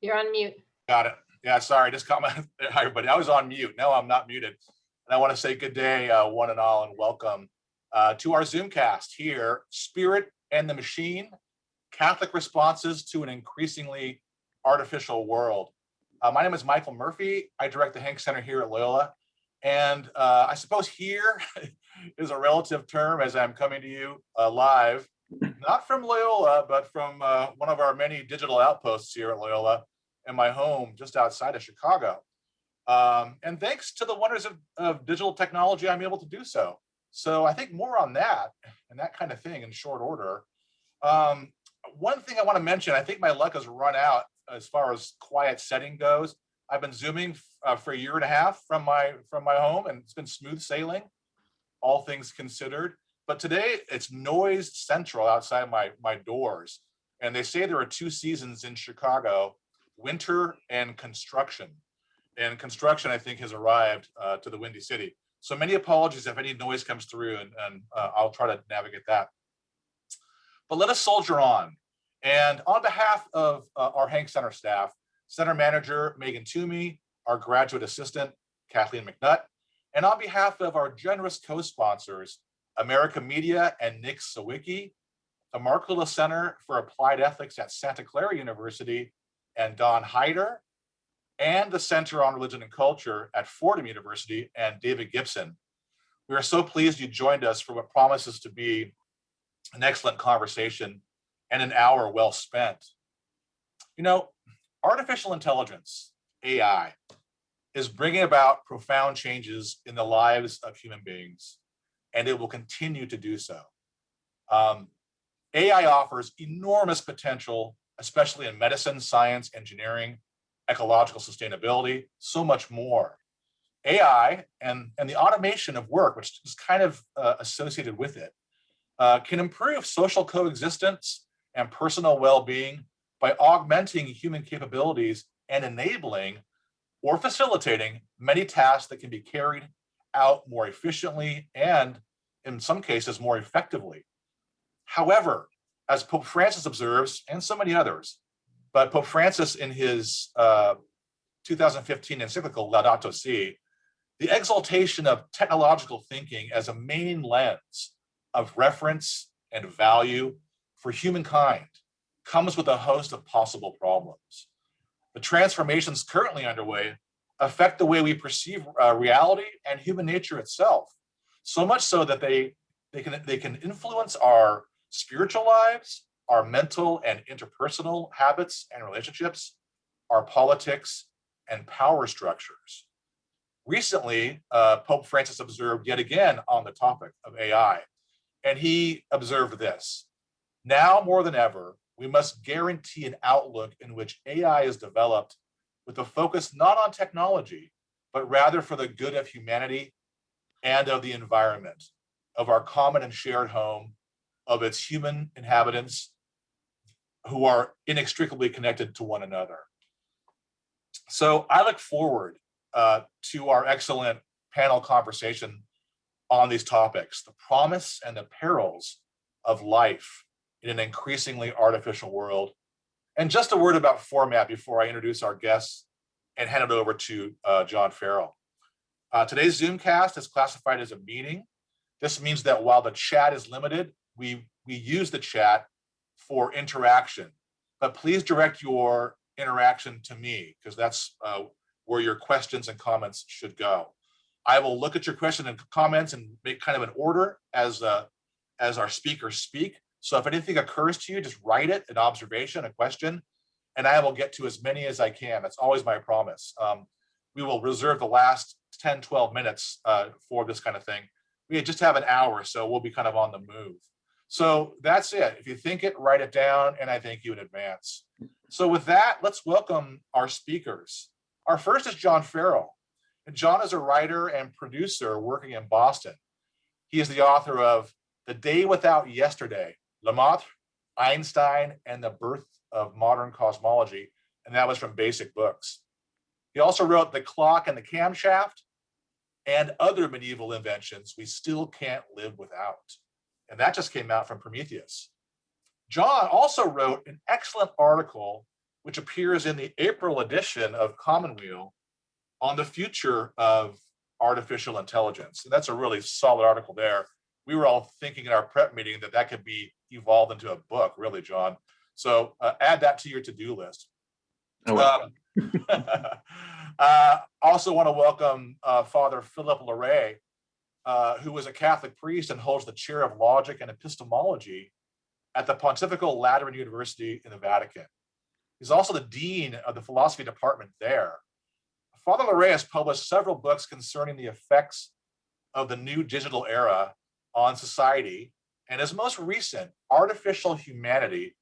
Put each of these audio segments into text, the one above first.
You're on mute. Got it. Yeah, sorry, just caught my, hi everybody, I was on mute. No, I'm not muted. And I want to say good day, one and all, and welcome to our Zoomcast here, Spirit and the Machine, Catholic Responses to an Increasingly Artificial World. My name is Michael Murphy. I direct the Hank Center here at Loyola. And I suppose here is a relative term as I'm coming to you live, not from Loyola, but from one of our many digital outposts here at Loyola in my home just outside of Chicago. And thanks to the wonders of digital technology, I'm able to do so. So I think more on that and that kind of thing in short order. One thing I want to mention, I think my luck has run out as far as quiet setting goes. I've been Zooming for a year and a half from my home, and it's been smooth sailing, all things considered. But today it's noise central outside my doors. And they say there are two seasons in Chicago, winter and construction. And construction, I think, has arrived to the Windy City. So many apologies if any noise comes through, and I'll try to navigate that. But let us soldier on. And on behalf of our Hank Center staff, Center Manager Megan Toomey, our graduate assistant, Kathleen McNutt, and on behalf of our generous co-sponsors, America Media and Nick Sawicki, the Markula Center for Applied Ethics at Santa Clara University, and Don Hyder, and the Center on Religion and Culture at Fordham University, and David Gibson. We are so pleased you joined us for what promises to be an excellent conversation and an hour well spent. You know, artificial intelligence, AI, is bringing about profound changes in the lives of human beings, and it will continue to do so. AI offers enormous potential, especially in medicine, science, engineering, ecological sustainability, so much more. AI and the automation of work, which is kind of associated with it, can improve social coexistence and personal well-being by augmenting human capabilities and enabling or facilitating many tasks that can be carried out more efficiently and, in some cases, more effectively. However, as Pope Francis observes, and so many others, but Pope Francis in his 2015 encyclical Laudato Si, the exaltation of technological thinking as a main lens of reference and value for humankind comes with a host of possible problems. The transformations currently underway affect the way we perceive reality and human nature itself, so much so that they can influence our spiritual lives, our mental and interpersonal habits and relationships, our politics and power structures. Recently, Pope Francis observed yet again on the topic of AI, and he observed this: now more than ever, we must guarantee an outlook in which AI is developed with a focus not on technology, but rather for the good of humanity and of the environment, of our common and shared home, of its human inhabitants who are inextricably connected to one another. So I look forward to our excellent panel conversation on these topics, the promise and the perils of life in an increasingly artificial world. And just a word about format before I introduce our guests and hand it over to John Farrell. Today's Zoomcast is classified as a meeting. This means that while the chat is limited, we use the chat for interaction, but please direct your interaction to me, because that's where your questions and comments should go. I will look at your question and comments and make kind of an order as our speakers speak. So if anything occurs to you, just write it, an observation, a question, and I will get to as many as I can. That's always my promise. We will reserve the last 10, 12 minutes for this kind of thing. We just have an hour, so we'll be kind of on the move. So that's it. If you think it, write it down, and I thank you in advance. So with that, let's welcome our speakers. Our first is John Farrell. And John is a writer and producer working in Boston. He is the author of The Day Without Yesterday, Lemaitre, Einstein, and the Birth of Modern Cosmology, and that was from Basic Books. He also wrote The Clock and the Camshaft and Other Medieval Inventions We Still Can't Live Without. And that just came out from Prometheus. John also wrote an excellent article which appears in the April edition of Commonweal on the future of artificial intelligence. And that's a really solid article there. We were all thinking in our prep meeting that that could be evolved into a book, really, John. So add that to your to-do list. Also want to welcome Father Philip Larae, who was a Catholic priest and holds the chair of logic and epistemology at the Pontifical Lateran University in the Vatican. He's also the dean of the philosophy department there. Father Larae has published several books concerning the effects of the new digital era on society, and his most recent, Artificial Humanity,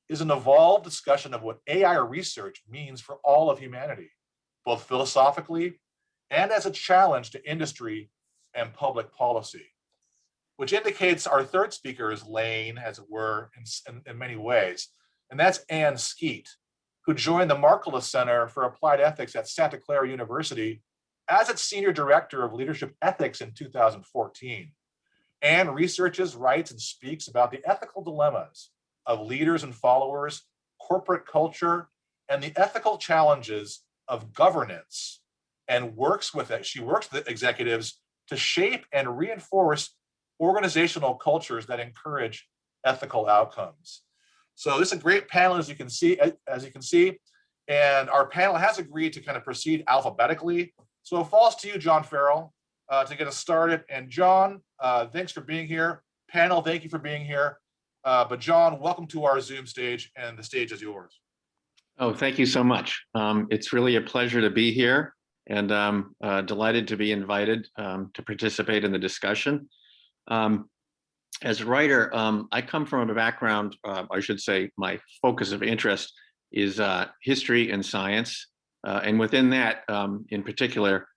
is an evolved discussion of what AI research means for all of humanity, both philosophically and as a challenge to industry and public policy, which indicates our third speaker's lane, as it were, in many ways. And that's Anne Skeet, who joined the Markkula Center for Applied Ethics at Santa Clara University as its Senior Director of Leadership Ethics in 2014. Anne researches, writes, and speaks about the ethical dilemmas of leaders and followers, corporate culture, and the ethical challenges of governance, and she works with executives to shape and reinforce organizational cultures that encourage ethical outcomes. So this is a great panel, as you can see, and our panel has agreed to kind of proceed alphabetically. So it falls to you, John Farrell, to get us started. And John, thanks for being here. Panel, thank you for being here. But John, welcome to our Zoom stage, and the stage is yours. Oh, thank you so much. It's really a pleasure to be here, and I'm delighted to be invited to participate in the discussion. As a writer, I come from a background, I should say my focus of interest is history and science, and within that, in particular,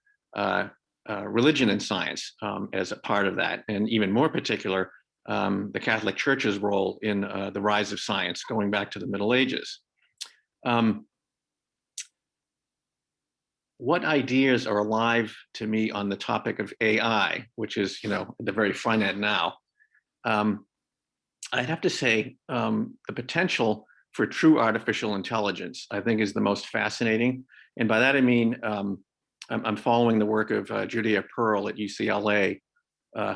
religion and science as a part of that, and even more particular, the Catholic Church's role in the rise of science going back to the Middle Ages. What ideas are alive to me on the topic of AI, which is, at the very front end now? I'd have to say the potential for true artificial intelligence, I think, is the most fascinating. And by that, I mean, I'm following the work of Judea Pearl at UCLA,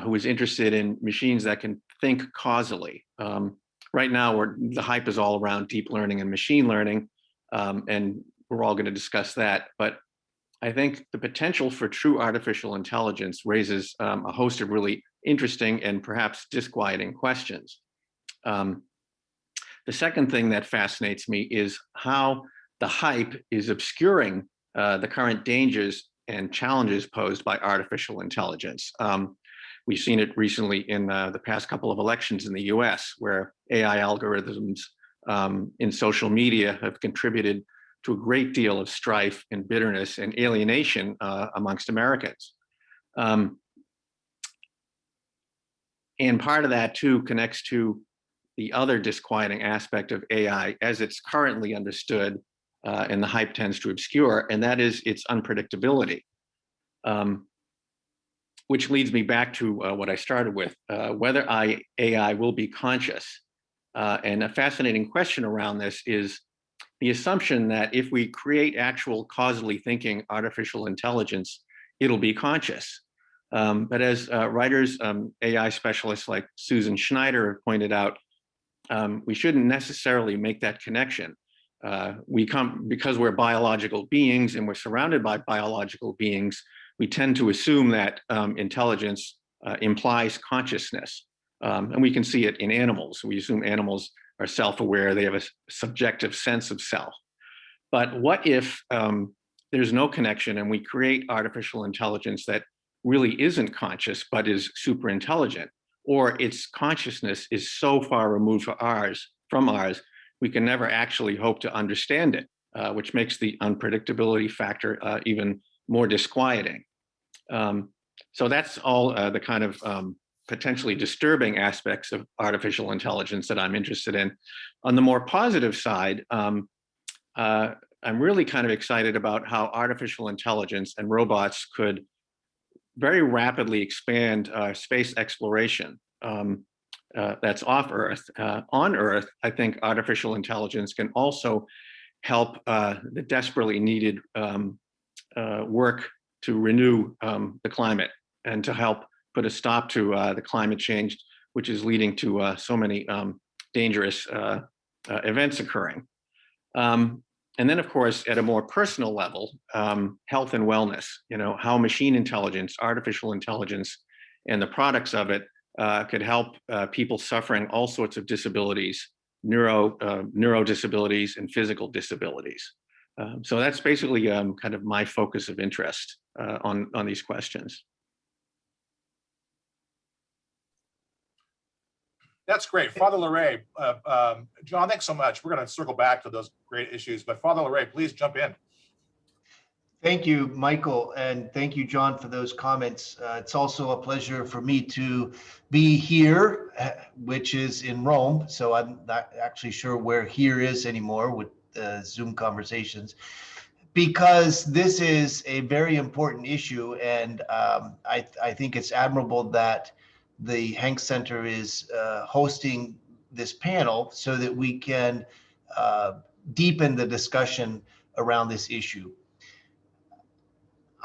who is interested in machines that can think causally. Right now, the hype is all around deep learning and machine learning, and we're all going to discuss that. But I think the potential for true artificial intelligence raises a host of really interesting and perhaps disquieting questions. The second thing that fascinates me is how the hype is obscuring the current dangers and challenges posed by artificial intelligence. We've seen it recently in the past couple of elections in the US, where AI algorithms in social media have contributed to a great deal of strife and bitterness and alienation amongst Americans. And part of that too connects to the other disquieting aspect of AI as it's currently understood, and the hype tends to obscure, and that is its unpredictability. Which leads me back to what I started with, whether AI will be conscious. And a fascinating question around this is the assumption that if we create actual causally thinking artificial intelligence, it'll be conscious. But as writers, AI specialists like Susan Schneider have pointed out, we shouldn't necessarily make that connection. Because we're biological beings and we're surrounded by biological beings, we tend to assume that intelligence implies consciousness. And we can see it in animals. We assume animals are self-aware, they have a subjective sense of self. But what if there's no connection and we create artificial intelligence that really isn't conscious, but is super intelligent, or its consciousness is so far removed from ours, we can never actually hope to understand it, which makes the unpredictability factor even more disquieting. So that's all the kind of potentially disturbing aspects of artificial intelligence that I'm interested in. On the more positive side, I'm really kind of excited about how artificial intelligence and robots could very rapidly expand space exploration that's off Earth. On Earth, I think artificial intelligence can also help the desperately needed work to renew the climate and to help put a stop to the climate change, which is leading to so many dangerous events occurring. And then, of course, at a more personal level, health and wellness, how machine intelligence, artificial intelligence, and the products of it could help people suffering all sorts of disabilities, neuro disabilities and physical disabilities. So that's basically kind of my focus of interest on these questions. That's great. Father Larae, John, thanks so much. We're going to circle back to those great issues, but Father Larae, please jump in. Thank you, Michael, and thank you, John, for those comments. It's also a pleasure for me to be here, which is in Rome, so I'm not actually sure where here is anymore with Zoom conversations, because this is a very important issue, and I think it's admirable that the Hanks Center is hosting this panel so that we can deepen the discussion around this issue.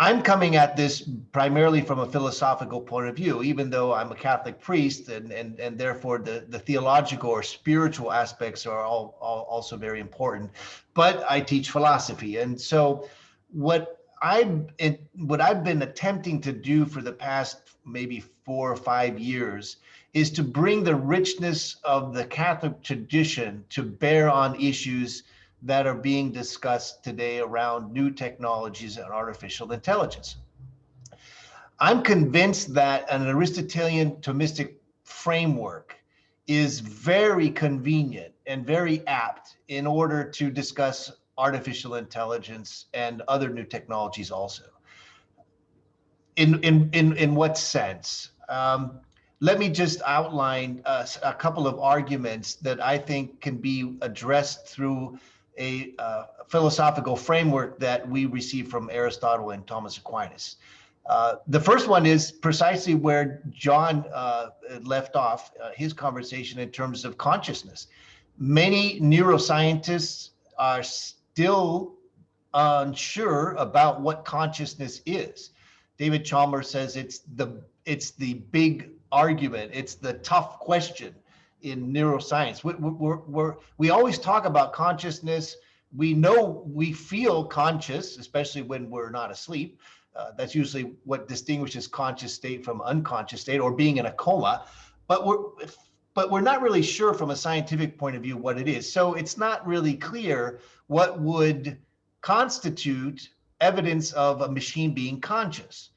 I'm coming at this primarily from a philosophical point of view, even though I'm a Catholic priest, and therefore the theological or spiritual aspects are all also very important. But I teach philosophy, and so what I've been attempting to do for the past maybe 4 or 5 years is to bring the richness of the Catholic tradition to bear on issues that are being discussed today around new technologies and artificial intelligence. I'm convinced that an Aristotelian Thomistic framework is very convenient and very apt in order to discuss artificial intelligence and other new technologies also. In what sense? Let me just outline a couple of arguments that I think can be addressed through a philosophical framework that we received from Aristotle and Thomas Aquinas. The first one is precisely where John left off his conversation in terms of consciousness. Many neuroscientists are still unsure about what consciousness is. David Chalmers says it's the big argument, it's the tough question in neuroscience. We always talk about consciousness. We know we feel conscious, especially when we're not asleep. That's usually what distinguishes conscious state from unconscious state, or being in a coma. But we're not really sure from a scientific point of view what it is. So it's not really clear what would constitute evidence of a machine being conscious.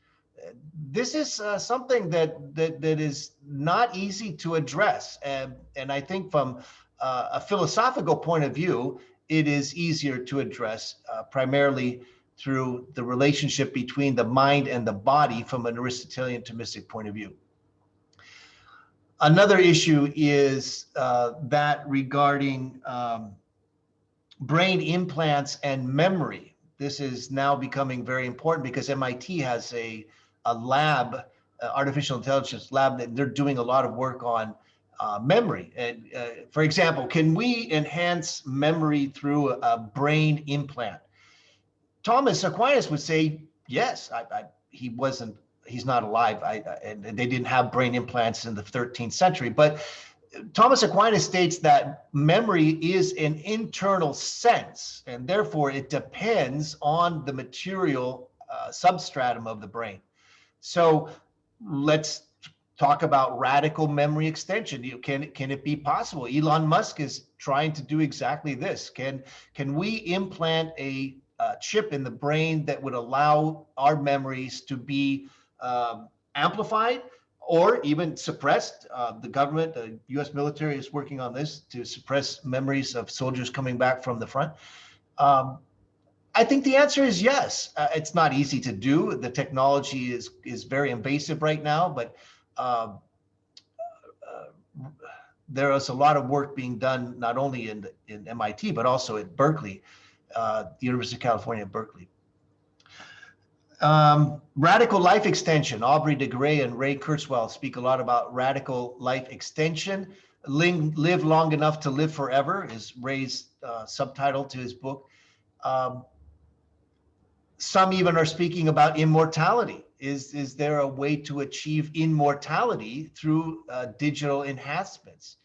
This is something that is not easy to address, and I think from a philosophical point of view, it is easier to address primarily through the relationship between the mind and the body from an Aristotelian Thomistic point of view. Another issue is that regarding brain implants and memory. This is now becoming very important because MIT has a lab, artificial intelligence lab, that they're doing a lot of work on memory. And for example, can we enhance memory through a brain implant? Thomas Aquinas would say, yes. He's not alive, and they didn't have brain implants in the 13th century. But Thomas Aquinas states that memory is an internal sense, and therefore it depends on the material substratum of the brain. So let's talk about radical memory extension. Can it be possible? Elon Musk is trying to do exactly this. Can we implant a chip in the brain that would allow our memories to be amplified or even suppressed? The government, the US military is working on this to suppress memories of soldiers coming back from the front. I think the answer is yes. It's not easy to do. The technology is very invasive right now, but there is a lot of work being done not only in MIT but also at Berkeley, the University of California at Berkeley. Radical life extension. Aubrey de Grey and Ray Kurzweil speak a lot about radical life extension. Live Long Enough to Live Forever is Ray's subtitle to his book. Some even are speaking about immortality. Is there a way to achieve immortality through digital enhancements?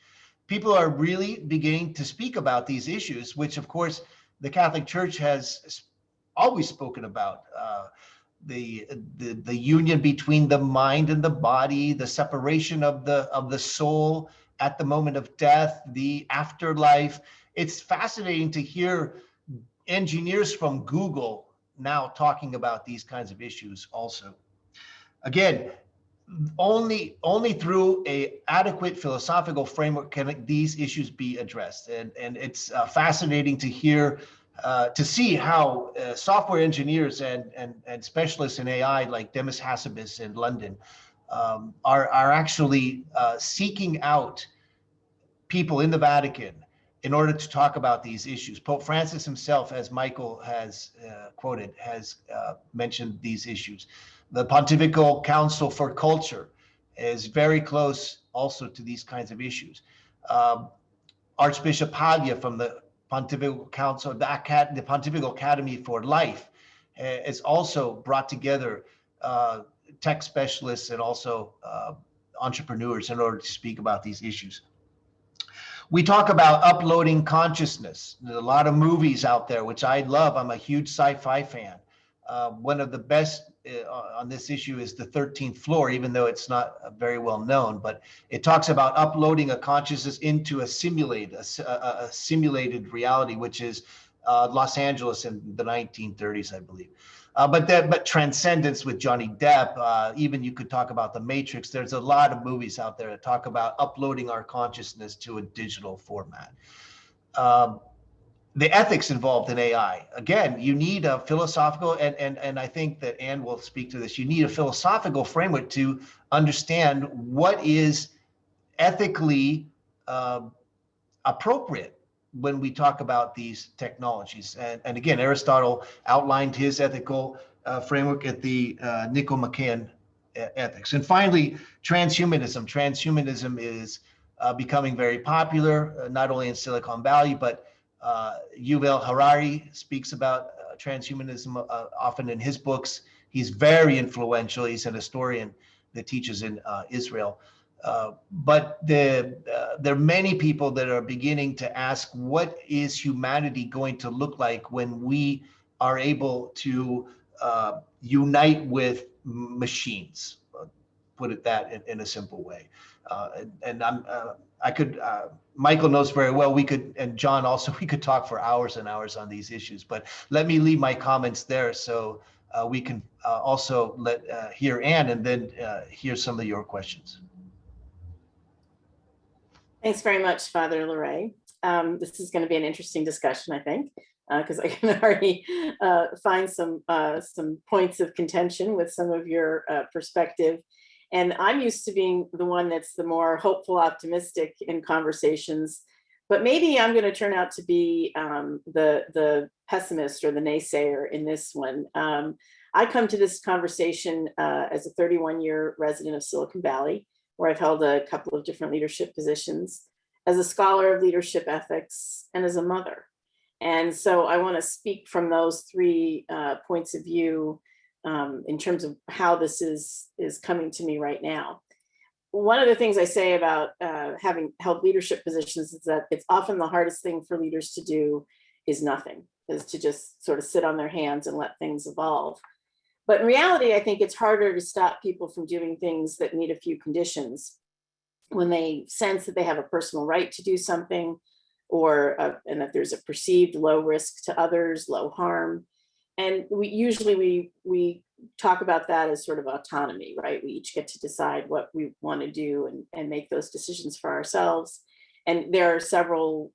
People are really beginning to speak about these issues, which of course the Catholic Church has always spoken about. The union between the mind and the body, the separation of the soul at the moment of death, the afterlife. It's fascinating to hear engineers from Google now talking about these kinds of issues also. Again, only through a adequate philosophical framework can these issues be addressed. And it's fascinating to hear, to see how software engineers and specialists in AI like Demis Hassabis in London are actually seeking out people in the Vatican in order to talk about these issues. Pope Francis himself, as Michael has quoted, has mentioned these issues. The Pontifical Council for Culture is very close also to these kinds of issues. Archbishop Paglia from the Pontifical Council, the Pontifical Academy for Life, is also brought together tech specialists and also entrepreneurs in order to speak about these issues. We talk about uploading consciousness. There's a lot of movies out there, which I love. I'm a huge sci-fi fan. One of the best on this issue is The 13th Floor, even though it's not very well known, but it talks about uploading a consciousness into a simulated reality, which is Los Angeles in the 1930s, I believe. But Transcendence with Johnny Depp, even you could talk about The Matrix. There's a lot of movies out there that talk about uploading our consciousness to a digital format. The ethics involved in AI. Again, you need a philosophical, and I think that Anne will speak to this, you need a philosophical framework to understand what is ethically appropriate when we talk about these technologies. And again, Aristotle outlined his ethical framework at the Nicomachean Ethics. And finally, transhumanism. Transhumanism is becoming very popular, not only in Silicon Valley, but Yuval Harari speaks about transhumanism often in his books. He's very influential. He's an historian that teaches in Israel. But there are many people that are beginning to ask, what is humanity going to look like when we are able to unite with machines? Put it that in a simple way. And Michael knows very well, and John also, we could talk for hours and hours on these issues, but let me leave my comments there so we can also hear Anne and then hear some of your questions. Thanks very much, Father Larae. This is going to be an interesting discussion, I think, because I can already find some points of contention with some of your perspective. And I'm used to being the one that's the more hopeful, optimistic in conversations, but maybe I'm going to turn out to be the pessimist or the naysayer in this one. I come to this conversation as a 31-year resident of Silicon Valley, where I've held a couple of different leadership positions, as a scholar of leadership ethics, and as a mother. And so I want to speak from those three points of view in terms of how this is coming to me right now. One of the things I say about having held leadership positions is that it's often the hardest thing for leaders to do is nothing, is to just sort of sit on their hands and let things evolve. But in reality, I think it's harder to stop people from doing things that meet a few conditions when they sense that they have a personal right to do something, or and that there's a perceived low risk to others, low harm. And we talk about that as sort of autonomy, right? We each get to decide what we want to do and make those decisions for ourselves. And there are several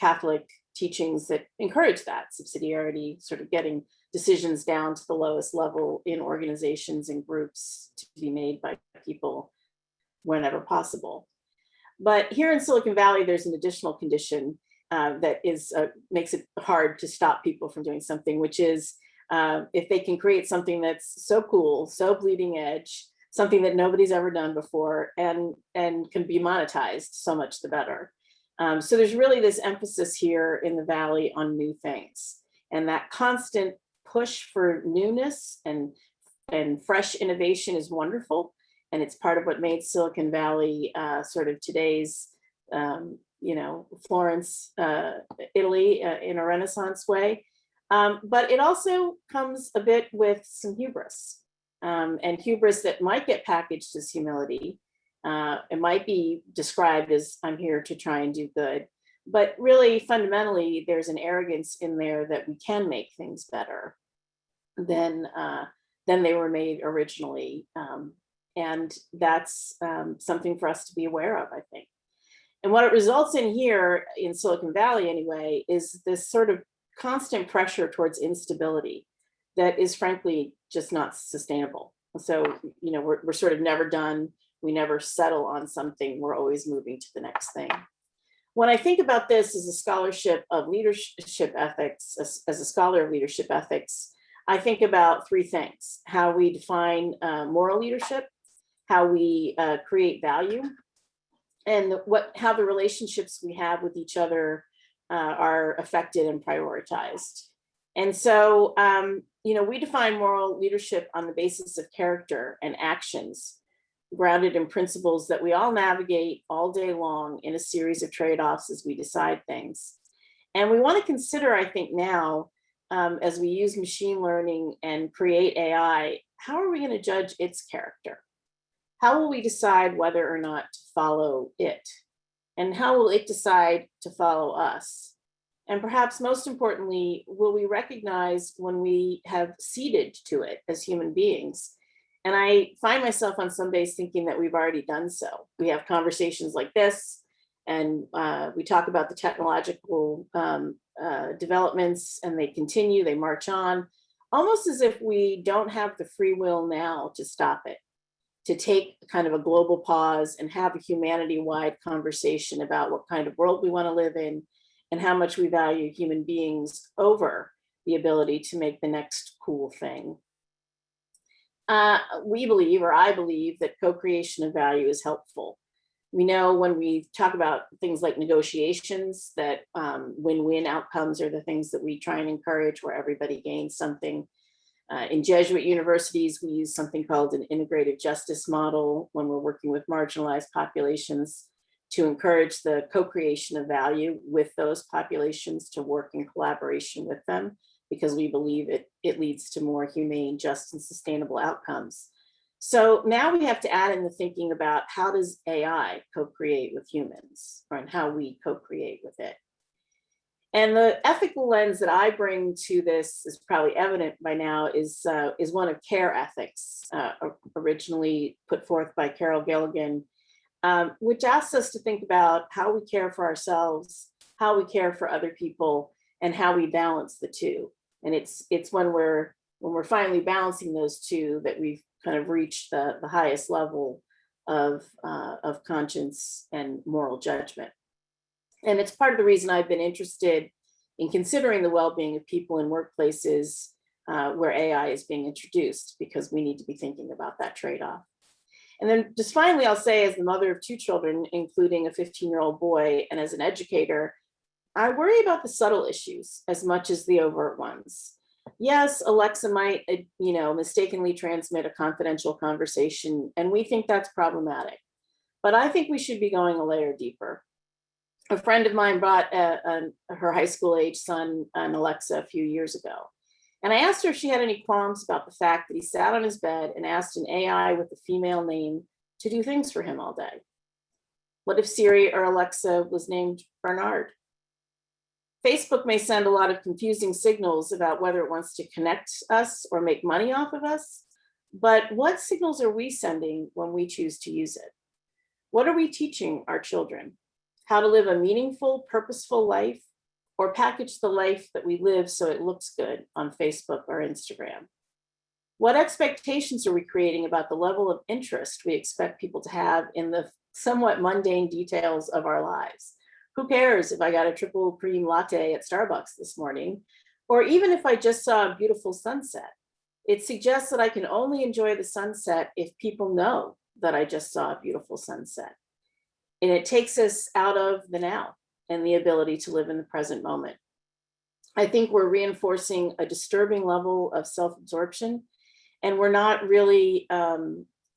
Catholic teachings that encourage that subsidiarity, sort of getting decisions down to the lowest level in organizations and groups to be made by people whenever possible. But here in Silicon Valley, there's an additional condition that makes it hard to stop people from doing something, which is if they can create something that's so cool, so bleeding edge, something that nobody's ever done before, and can be monetized, so much the better. So there's really this emphasis here in the Valley on new things, and that constant push for newness and fresh innovation is wonderful. And it's part of what made Silicon Valley sort of today's, Florence, Italy, in a Renaissance way. But it also comes a bit with some hubris, and hubris that might get packaged as humility. It might be described as, I'm here to try and do good. But really, fundamentally, there's an arrogance in there that we can make things better than they were made originally. And that's something for us to be aware of, I think. And what it results in here in Silicon Valley, anyway, is this sort of constant pressure towards instability that is frankly just not sustainable. So, we're sort of never done. We never settle on something. We're always moving to the next thing. When I think about this as a scholarship of leadership ethics, as a scholar of leadership ethics, I think about three things: how we define moral leadership, how we create value, and how the relationships we have with each other are affected and prioritized. And so, we define moral leadership on the basis of character and actions grounded in principles that we all navigate all day long in a series of trade-offs as we decide things. And we want to consider, I think now, as we use machine learning and create AI, how are we going to judge its character? How will we decide whether or not to follow it? And how will it decide to follow us? And perhaps most importantly, will we recognize when we have ceded to it as human beings? And I find myself on some days thinking that we've already done so. We have conversations like this, and we talk about the technological developments, and they continue, they march on, almost as if we don't have the free will now to stop it, to take kind of a global pause and have a humanity-wide conversation about what kind of world we want to live in and how much we value human beings over the ability to make the next cool thing. We believe, or I believe, that co-creation of value is helpful. We know when we talk about things like negotiations that win-win outcomes are the things that we try and encourage, where everybody gains something. In Jesuit universities, we use something called an integrative justice model when we're working with marginalized populations to encourage the co-creation of value with those populations, to work in collaboration with them, because we believe it leads to more humane, just, and sustainable outcomes. So now we have to add in the thinking about how does AI co-create with humans, and how we co-create with it. And the ethical lens that I bring to this is probably evident by now, is one of care ethics, originally put forth by Carol Gilligan, which asks us to think about how we care for ourselves, how we care for other people, and how we balance the two. And it's when we're finally balancing those two that we've kind of reached the highest level of conscience and moral judgment. And it's part of the reason I've been interested in considering the well-being of people in workplaces where AI is being introduced, because we need to be thinking about that trade-off. And then just finally, I'll say, as the mother of two children, including a 15-year-old boy, and as an educator, I worry about the subtle issues as much as the overt ones. Yes, Alexa might, mistakenly transmit a confidential conversation, and we think that's problematic. But I think we should be going a layer deeper. A friend of mine brought her high school age son an Alexa a few years ago. And I asked her if she had any qualms about the fact that he sat on his bed and asked an AI with a female name to do things for him all day. What if Siri or Alexa was named Bernard? Facebook may send a lot of confusing signals about whether it wants to connect us or make money off of us, but what signals are we sending when we choose to use it? What are we teaching our children? How to live a meaningful, purposeful life, or package the life that we live so it looks good on Facebook or Instagram? What expectations are we creating about the level of interest we expect people to have in the somewhat mundane details of our lives? Who cares if I got a triple cream latte at Starbucks this morning, or even if I just saw a beautiful sunset? It suggests that I can only enjoy the sunset if people know that I just saw a beautiful sunset. And it takes us out of the now and the ability to live in the present moment. I think we're reinforcing a disturbing level of self-absorption, and we're not really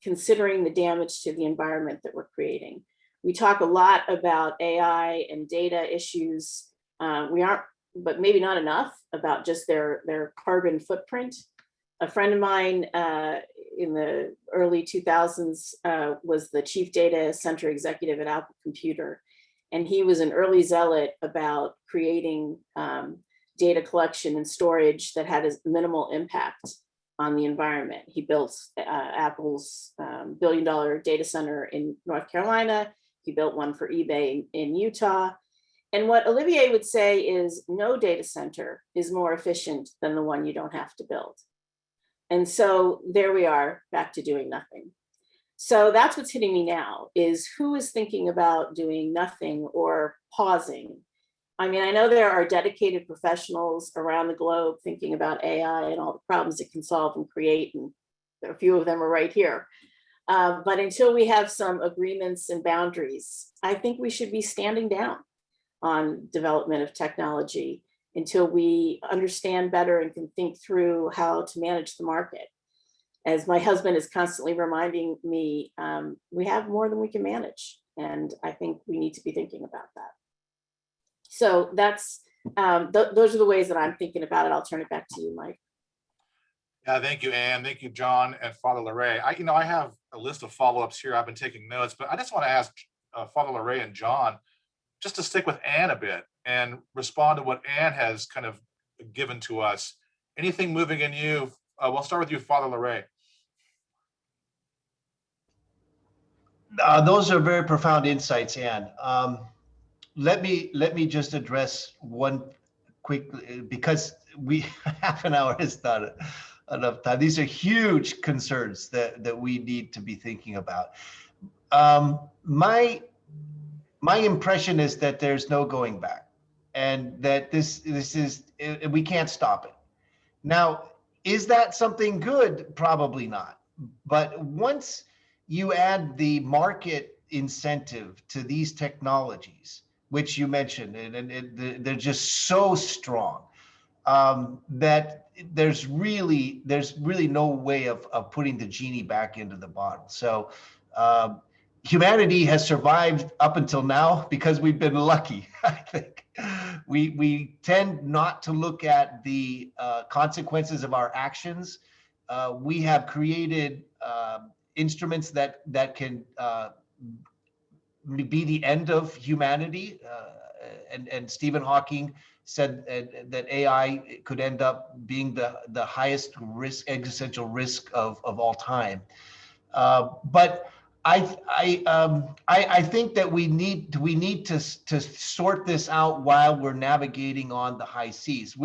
considering the damage to the environment that we're creating. We talk a lot about AI and data issues. We aren't, but maybe not enough about just their carbon footprint. A friend of mine in the early 2000s was the chief data center executive at Apple Computer. And he was an early zealot about creating data collection and storage that had a minimal impact on the environment. He built Apple's billion-dollar data center in North Carolina. He built one for eBay in Utah. And what Olivier would say is no data center is more efficient than the one you don't have to build. And so there we are, back to doing nothing. So that's what's hitting me now, is who is thinking about doing nothing or pausing? I mean, I know there are dedicated professionals around the globe thinking about AI and all the problems it can solve and create, and a few of them are right here. But until we have some agreements and boundaries, I think we should be standing down on development of technology until we understand better and can think through how to manage the market. As my husband is constantly reminding me, we have more than we can manage. And I think we need to be thinking about that. So that's, those are the ways that I'm thinking about it. I'll turn it back to you, Mike. Yeah, thank you, Anne. Thank you, John and Father Larae. I have a list of follow-ups here. I've been taking notes, but I just want to ask Father Larae and John, just to stick with Anne a bit and respond to what Anne has kind of given to us. Anything moving in you? We'll start with you, Father Larae. Those are very profound insights, Anne. Let me just address one quickly, because we half an hour is not enough time. These are huge concerns that we need to be thinking about. My impression is that there's no going back, and that this is, we can't stop it. Now, is that something good? Probably not. But once you add the market incentive to these technologies, which you mentioned, and they're just so strong, that there's really no way of putting the genie back into the bottle. So humanity has survived up until now because we've been lucky. I think we tend not to look at the consequences of our actions. We have created instruments that can be the end of humanity. And Stephen Hawking said that AI could end up being the highest risk, existential risk of all time. But I think that we need to sort this out while we're navigating on the high seas.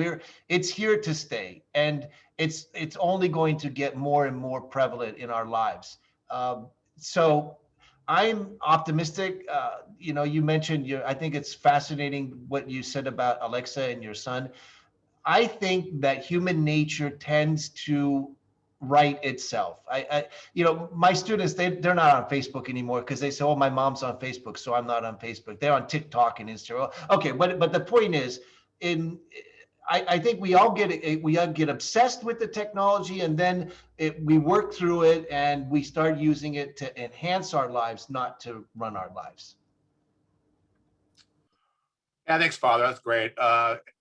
It's here to stay, and it's only going to get more and more prevalent in our lives. So I'm optimistic. You mentioned I think it's fascinating what you said about Alexa and your son. I think that human nature tends to right itself. My students, they're not on Facebook anymore because they say, oh, my mom's on Facebook, so I'm not on Facebook. They're on TikTok and Instagram. Okay, but the point is, I think we all get obsessed with the technology, and then we work through it and we start using it to enhance our lives, not to run our lives. Yeah, thanks, Father. That's great.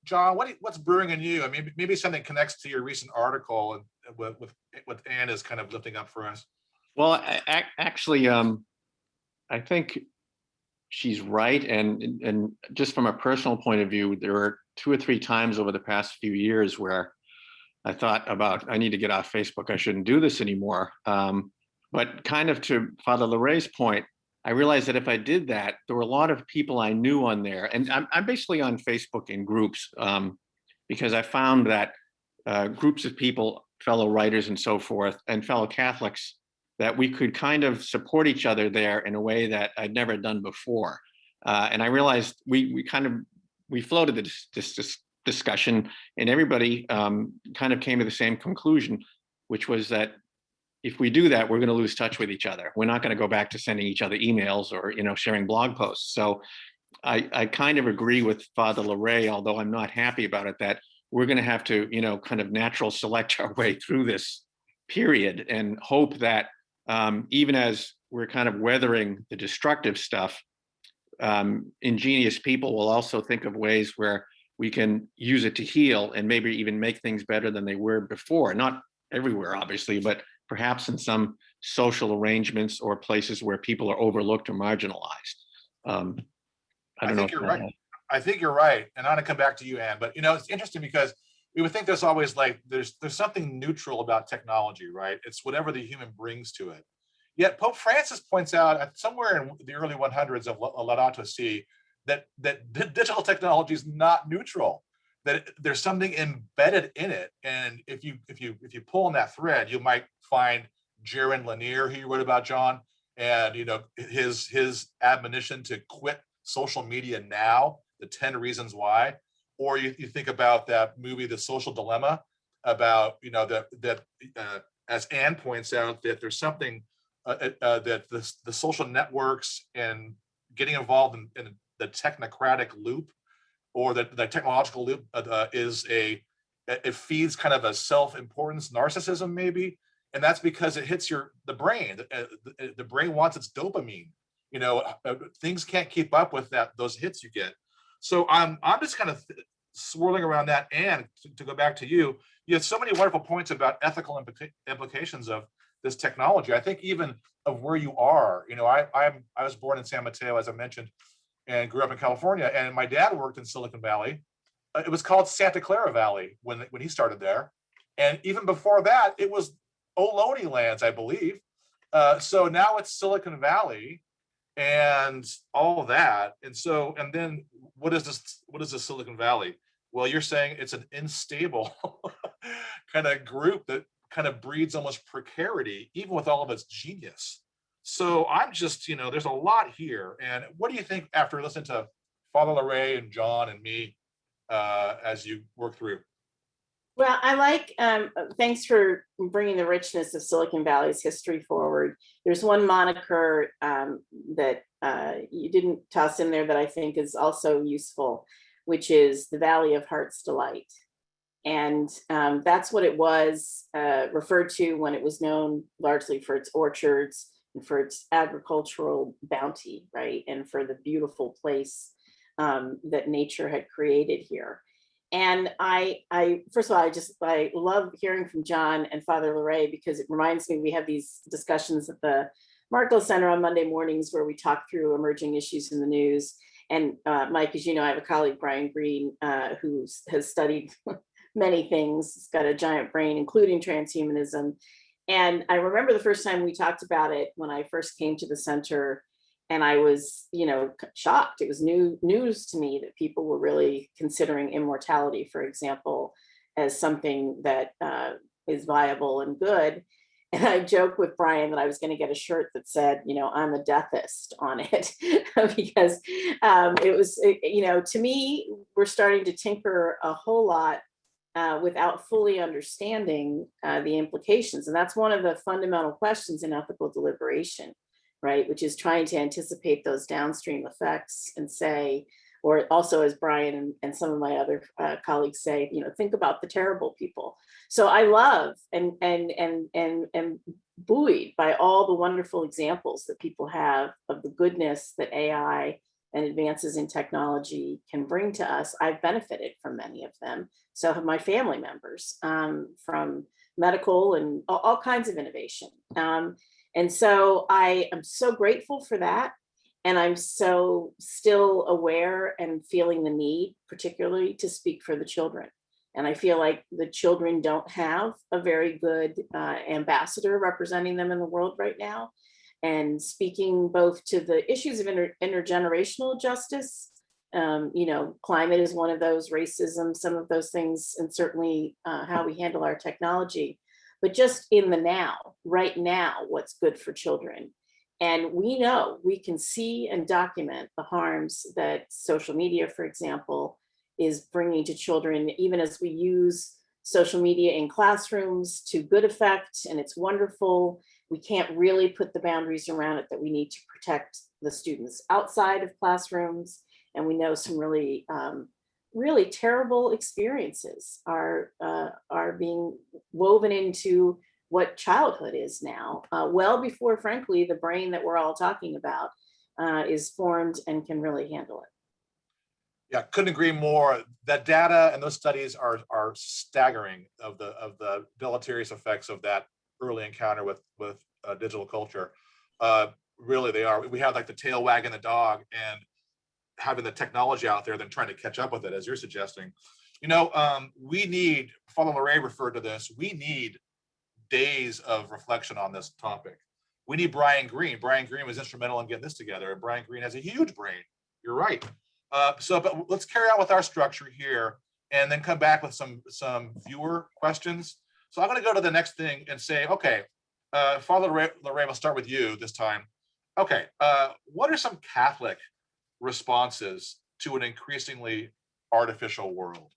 John, what's brewing in you? I mean, maybe something connects to your recent article and with what Anne is kind of lifting up for us. Well, actually, I think she's right, and just from a personal point of view, there were 2 or 3 times over the past few years where I thought about, I need to get off Facebook. I shouldn't do this anymore. But kind of to Father Larae's point, I realized that if I did that, there were a lot of people I knew on there, and I'm basically on Facebook in groups because I found that groups of people, fellow writers and so forth, and fellow Catholics, that we could kind of support each other there in a way that I'd never done before. And I realized we floated this discussion, and everybody kind of came to the same conclusion. which was that if we do that, we're going to lose touch with each other. We're not going to go back to sending each other emails or, sharing blog posts. So I kind of agree with Father Larae, although I'm not happy about it, that we're going to have to, kind of natural select our way through this period and hope that even as we're kind of weathering the destructive stuff, ingenious people will also think of ways where we can use it to heal and maybe even make things better than they were before. Not everywhere, obviously, but perhaps in some social arrangements or places where people are overlooked or marginalized. I don't know. think you're right. I think you're right. And I'm gonna come back to you, Anne, but it's interesting because we would think there's always there's something neutral about technology, right? It's whatever the human brings to it. Yet Pope Francis points out somewhere in the early 100s of Laudato Si that digital technology is not neutral, that there's something embedded in it. And if you pull on that thread, you might find Jaron Lanier, who you wrote about, John, and his admonition to quit social media now, the 10 reasons why. Or you think about that movie, The Social Dilemma, about that as Anne points out, that there's something that the social networks and getting involved in the technocratic loop or the technological loop it feeds kind of a self-importance narcissism maybe, and that's because it hits the brain. The brain wants its dopamine. Things can't keep up with those hits you get. So I'm just kind of swirling around that. And to go back to you have so many wonderful points about ethical implications of this technology. I think even of where you are. I was born in San Mateo, as I mentioned, and grew up in California. And my dad worked in Silicon Valley. It was called Santa Clara Valley when he started there. And even before that, it was Ohlone lands, I believe. So now it's Silicon Valley and all of that. And then what is this Silicon Valley? Well, you're saying it's an unstable kind of group that kind of breeds almost precarity, even with all of its genius. So I'm just, there's a lot here. And what do you think after listening to Father Larae and John and me as you work through? Well, I like, thanks for bringing the richness of Silicon Valley's history forward. There's one moniker that you didn't toss in there that I think is also useful, which is the Valley of Heart's Delight. And that's what it was referred to when it was known largely for its orchards and for its agricultural bounty, right? And for the beautiful place that nature had created here. And I first of all, I love hearing from John and Father Larae, because it reminds me, we have these discussions at the Markle Center on Monday mornings where we talk through emerging issues in the news. And Mike, as you know, I have a colleague, Brian Green, who has studied many things. He's got a giant brain, including transhumanism. And I remember the first time we talked about it when I first came to the center, and I was, shocked. It was news to me that people were really considering immortality, for example, as something that is viable and good. And I joked with Brian that I was going to get a shirt that said, I'm a deathist on it, because it was, to me, we're starting to tinker a whole lot without fully understanding the implications. And that's one of the fundamental questions in ethical deliberation, right? Which is trying to anticipate those downstream effects and say, or also as Brian and some of my other colleagues say, think about the terrible people. So I love and buoyed by all the wonderful examples that people have of the goodness that AI and advances in technology can bring to us. I've benefited from many of them. So have my family members, from medical and all kinds of innovation. And so I am so grateful for that. And I'm so still aware and feeling the need, particularly to speak for the children. And I feel like the children don't have a very good ambassador representing them in the world right now. And speaking both to the issues of intergenerational justice, climate is one of those, racism, some of those things, and certainly how we handle our technology, but just in the now, right now, what's good for children. And we know, we can see and document the harms that social media, for example, is bringing to children, even as we use social media in classrooms to good effect, and it's wonderful. We can't really put the boundaries around it that we need to protect the students outside of classrooms. And we know some really, really terrible experiences are being woven into what childhood is now, well before, frankly, the brain that we're all talking about is formed and can really handle it. Yeah, couldn't agree more. That data and those studies are staggering of the deleterious effects of that early encounter with digital culture. Really, they are. We have like the tail wagging the dog and having the technology out there, then trying to catch up with it, as you're suggesting. You know, we need, Father Larae referred to this, we need days of reflection on this topic. We need Brian Greene. Brian Greene was instrumental in getting this together, and Brian Greene has a huge brain. You're right. But let's carry on with our structure here and then come back with some viewer questions. So I'm going to go to the next thing and say, okay, Father Larae, we'll start with you this time. Okay, what are some Catholic responses to an increasingly artificial world?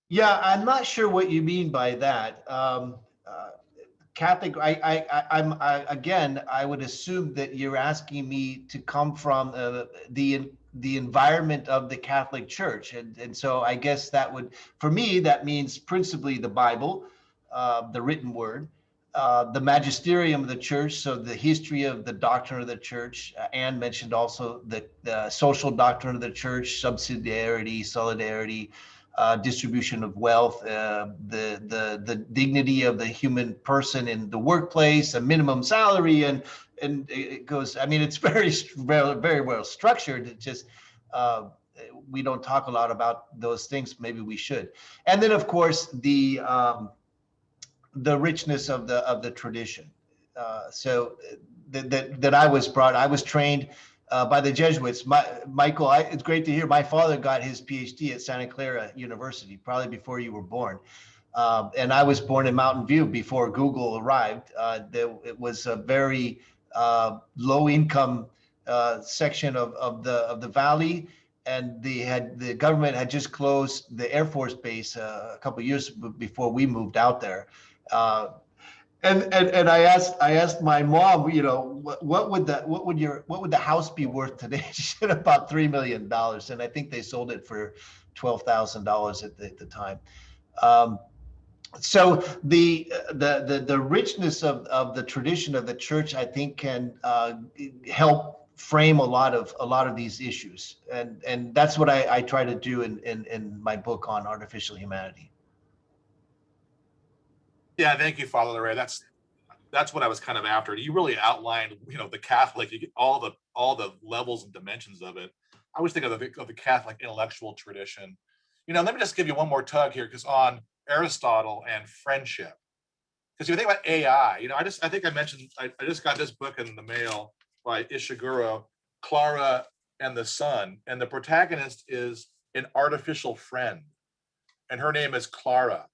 Yeah, I'm not sure what you mean by that. Catholic, again, I would assume that you're asking me to come from the environment of the Catholic Church, and so I guess that would, for me, that means principally the Bible, the written word, the magisterium of the Church, so the history of the doctrine of the Church. Anne mentioned also the social doctrine of the Church, subsidiarity, solidarity. Distribution of wealth, the dignity of the human person in the workplace, a minimum salary, and it goes. I mean, it's very well structured. It just we don't talk a lot about those things. Maybe we should. And then, of course, the richness of the tradition. So that I was trained by the Jesuits. Michael, it's great to hear. My father got his Ph.D. at Santa Clara University, probably before you were born. And I was born in Mountain View before Google arrived. It was a very low income section of the valley. And the government had just closed the Air Force Base a couple of years before we moved out there. And I asked my mom, you know, what would the house be worth today? She said about $3 million, and I think they sold it for $12,000 at the time. So the richness of the tradition of the Church, I think, can help frame a lot of these issues, and that's what I try to do in my book on artificial humanity. Yeah, thank you, Father Larae. That's what I was kind of after. You really outlined, you know, the Catholic, you get all the levels and dimensions of it. I always think of the Catholic intellectual tradition. You know, let me just give you one more tug here, because on Aristotle and friendship, because you think about AI, you know, I think I mentioned I just got this book in the mail by Ishiguro, Clara and the Sun, and the protagonist is an artificial friend, and her name is Clara.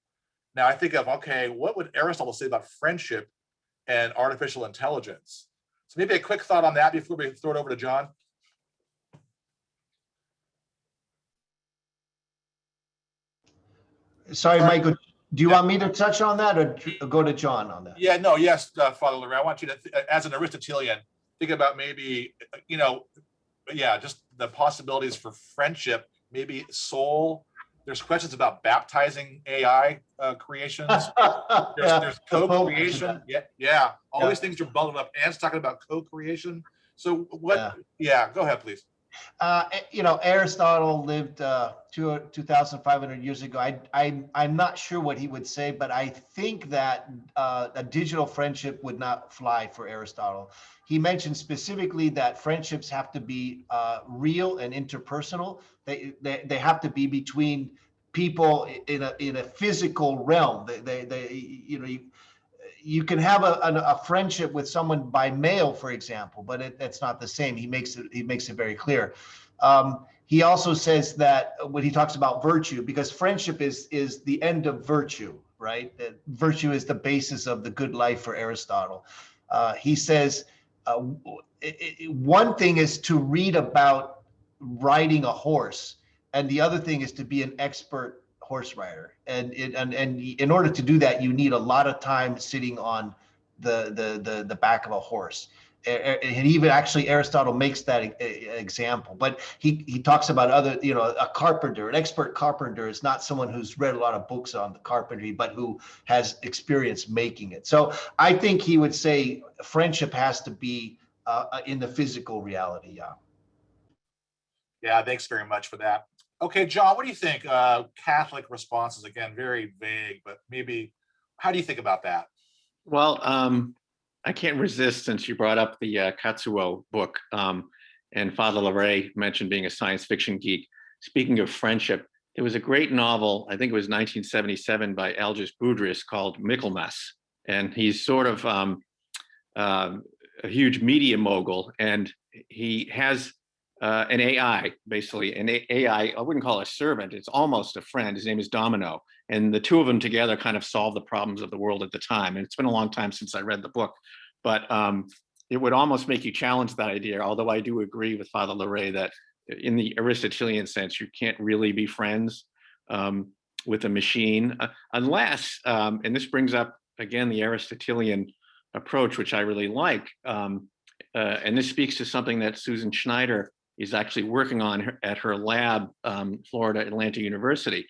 Now I think of, okay, what would Aristotle say about friendship and artificial intelligence? So maybe a quick thought on that before we throw it over to John. Sorry, Michael, do you want me to touch on that or go to John on that? Yeah, no, yes, Father Larae, I want you to, as an Aristotelian, think about maybe, you know, yeah, just the possibilities for friendship, maybe soul. There's questions about baptizing AI creations. There's co-creation. Yeah. All these things are bundled up. Anne's talking about co-creation. So what? Yeah, go ahead, please. You know, Aristotle lived 2,500 years ago. I'm not sure what he would say, but I think that a digital friendship would not fly for Aristotle. He mentioned specifically that friendships have to be real and interpersonal. They have to be between people in a physical realm. You know, you can have a friendship with someone by mail, for example, but it's not the same. He makes it very clear. He also says that when he talks about virtue, because friendship is the end of virtue, right? That virtue is the basis of the good life for Aristotle. He says one thing is to read about riding a horse, and the other thing is to be an expert horse rider. And in order to do that, you need a lot of time sitting on the back of a horse. And even actually Aristotle makes that example, but he talks about other, a carpenter, an expert carpenter is not someone who's read a lot of books on the carpentry, but who has experience making it. So I think he would say friendship has to be in the physical reality. Yeah. Yeah, thanks very much for that. Okay, John, what do you think? Catholic responses, again, very vague, but maybe, how do you think about that? Well, I can't resist, since you brought up the Katsuo book, and Father Larae mentioned being a science fiction geek. Speaking of friendship, there was a great novel, I think it was 1977, by Algis Budrys called Michaelmas. And he's sort of a huge media mogul, and he has an AI, basically an AI. I wouldn't call it a servant. It's almost a friend. His name is Domino. And the two of them together kind of solve the problems of the world at the time. And it's been a long time since I read the book, but it would almost make you challenge that idea. Although I do agree with Father Larae that in the Aristotelian sense, you can't really be friends with a machine unless, and this brings up again the Aristotelian approach, which I really like. And this speaks to something that Susan Schneider is actually working on at her lab, Florida Atlantic University.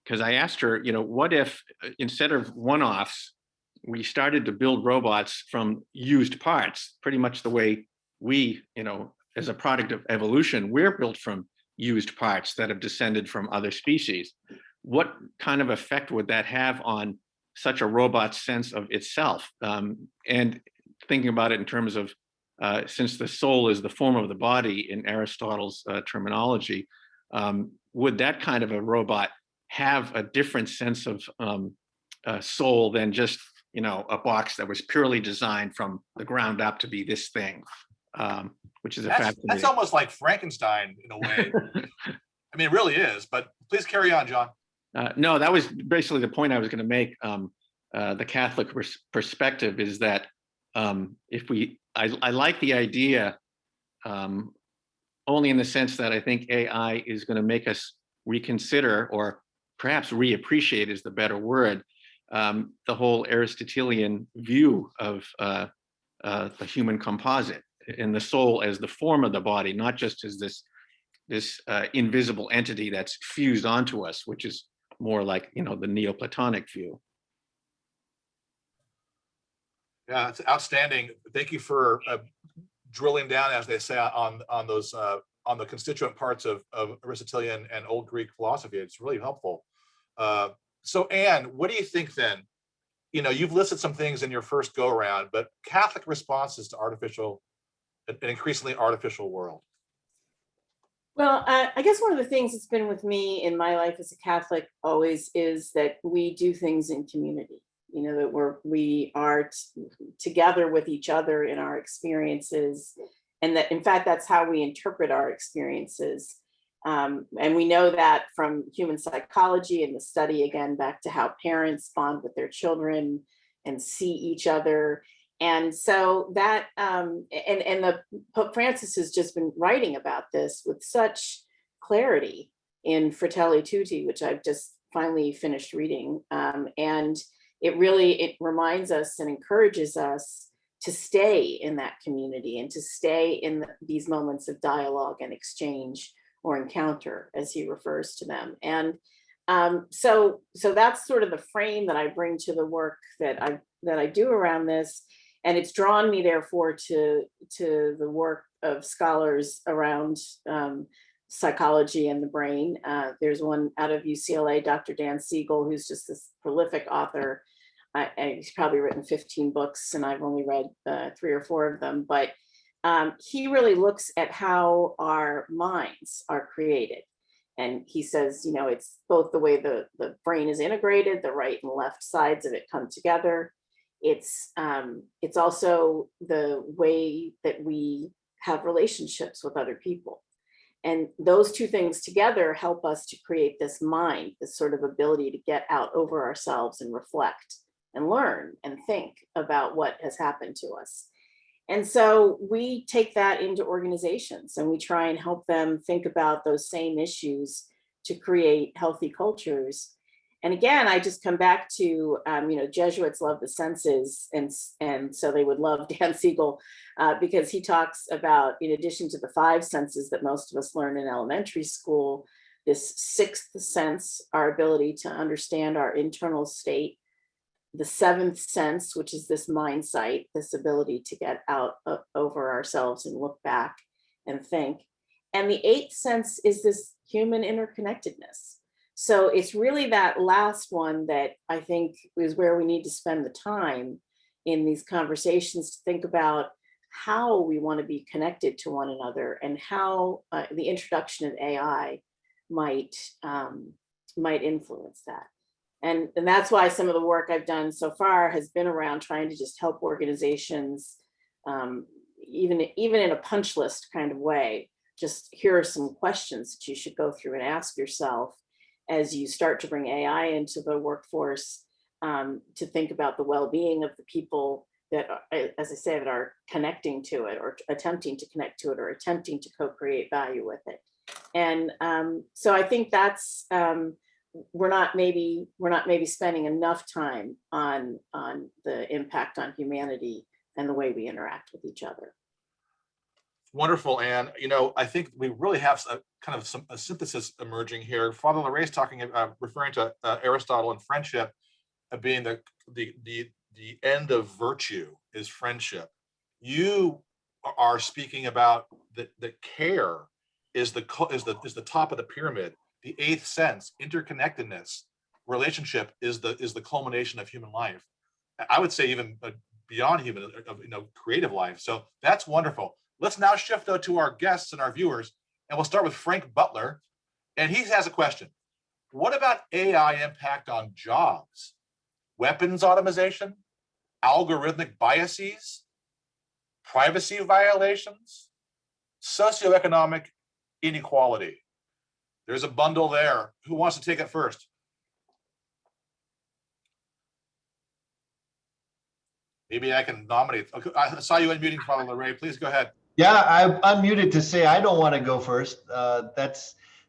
Because I asked her, what if instead of one-offs, we started to build robots from used parts, pretty much the way we, as a product of evolution, we're built from used parts that have descended from other species. What kind of effect would that have on such a robot's sense of itself? And thinking about it in terms of, since the soul is the form of the body in Aristotle's terminology, would that kind of a robot have a different sense of soul than just, a box that was purely designed from the ground up to be this thing, which is a fascinating. That's almost like Frankenstein in a way. I mean, it really is, but please carry on, John. No, that was basically the point I was going to make. The Catholic perspective is that I like the idea only in the sense that I think AI is going to make us reconsider, or perhaps reappreciate is the better word, the whole Aristotelian view of the human composite and the soul as the form of the body, not just as this invisible entity that's fused onto us, which is more like the Neoplatonic view. Yeah, it's outstanding. Thank you for drilling down, as they say, on those on the constituent parts of Aristotelian and Old Greek philosophy. It's really helpful. So, Anne, what do you think then? You've listed some things in your first go around, but Catholic responses to an increasingly artificial world. Well, I guess one of the things that's been with me in my life as a Catholic always is that we do things in community. That we are together with each other in our experiences, and that in fact that's how we interpret our experiences. And we know that from human psychology and the study, again, back to how parents bond with their children and see each other. And so that, and the Pope Francis has just been writing about this with such clarity in Fratelli Tutti, which I've just finally finished reading. And it reminds us and encourages us to stay in that community and to stay in these moments of dialogue and exchange or encounter, as he refers to them. And so that's sort of the frame that I bring to the work that I do around this. And it's drawn me, therefore, to the work of scholars around psychology and the brain. There's one out of UCLA, Dr. Dan Siegel, who's just this prolific author. He's probably written 15 books, and I've only read 3 or 4 of them. But he really looks at how our minds are created. And he says, it's both the way the brain is integrated, the right and left sides of it come together. It's also the way that we have relationships with other people. And those two things together help us to create this mind, this sort of ability to get out over ourselves and reflect and learn and think about what has happened to us. And so we take that into organizations and we try and help them think about those same issues to create healthy cultures. And again, I just come back to, Jesuits love the senses, and so they would love Dan Siegel because he talks about, in addition to the 5 senses that most of us learn in elementary school, this 6th sense, our ability to understand our internal state, the 7th sense, which is this mind sight, this ability to get out over ourselves and look back and think. And the 8th sense is this human interconnectedness. So it's really that last one that I think is where we need to spend the time in these conversations to think about how we want to be connected to one another, and how the introduction of AI might influence that. And that's why some of the work I've done so far has been around trying to just help organizations, even in a punch list kind of way. Just here are some questions that you should go through and ask yourself as you start to bring AI into the workforce, to think about the well-being of the people that, as I say, that are connecting to it, or attempting to connect to it, or attempting to co-create value with it. And so I think that's, we're not maybe spending enough time on the impact on humanity and the way we interact with each other. Wonderful. And, I think we really have a synthesis emerging here. Father Larae is referring to Aristotle and friendship being the end of virtue is friendship. You are speaking about the care is the top of the pyramid. The 8th sense, interconnectedness, relationship is the culmination of human life. I would say even beyond human, creative life. So that's wonderful. Let's now shift though to our guests and our viewers, and we'll start with Frank Butler. And he has a question. What about AI impact on jobs? Weapons automation, algorithmic biases, privacy violations, socioeconomic inequality? There's a bundle there. Who wants to take it first? Maybe I can nominate. Okay, I saw you unmuting, Father Larae. Please go ahead. Yeah, I unmuted to say I don't want to go first.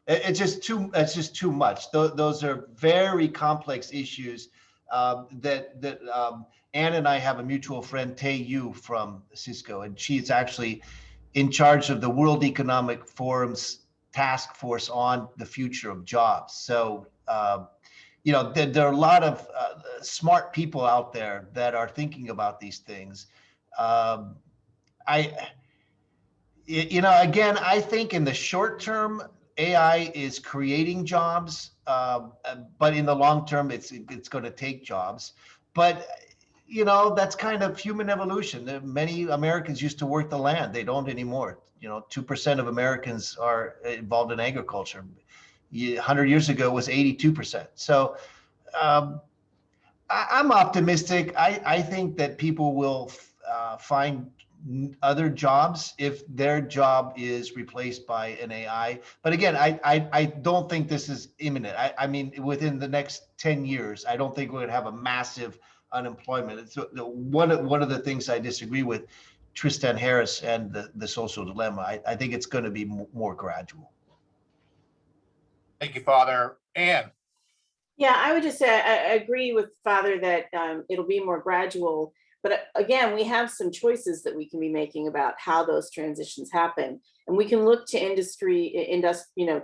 It's just too much. Those are very complex issues that Anne and I have a mutual friend, Tae Yu from Cisco, and she's actually in charge of the World Economic Forum's task force on the future of jobs. So, there are a lot of smart people out there that are thinking about these things. Again, I think in the short term, AI is creating jobs, but in the long term, it's going to take jobs. But that's kind of human evolution. Many Americans used to work the land; they don't anymore. 2% of Americans are involved in agriculture. 100 years ago, it was 82%. So I'm optimistic. I think that people will find other jobs if their job is replaced by an AI. But again, I don't think this is imminent. I mean, within the next 10 years, I don't think we're going to have a massive unemployment. It's one of the things I disagree with Tristan Harris and the social dilemma. I think it's going to be more gradual. Thank you, Father. Anne. Yeah, I would just say I agree with Father that it'll be more gradual. But again, we have some choices that we can be making about how those transitions happen. And we can look to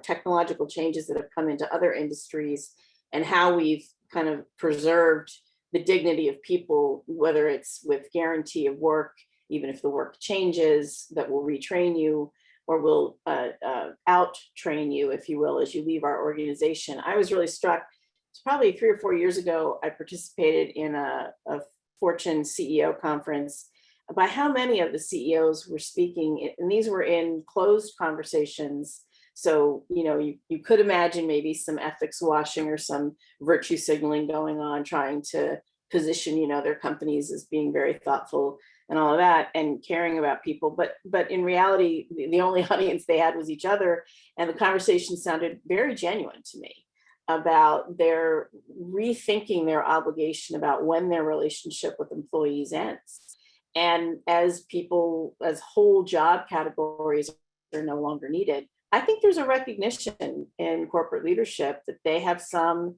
technological changes that have come into other industries, and how we've kind of preserved the dignity of people, whether it's with guarantee of work, even if the work changes, that will retrain you, or will out-train you, if you will, as you leave our organization. I was really struck, it's probably 3 or 4 years ago, I participated in a Fortune CEO conference by how many of the CEOs were speaking, and these were in closed conversations. So, you could imagine maybe some ethics washing or some virtue signaling going on, trying to position, their companies as being very thoughtful and all of that, and caring about people. But in reality, the only audience they had was each other. And the conversation sounded very genuine to me about their rethinking their obligation about when their relationship with employees ends. And as whole job categories are no longer needed, I think there's a recognition in corporate leadership that they have some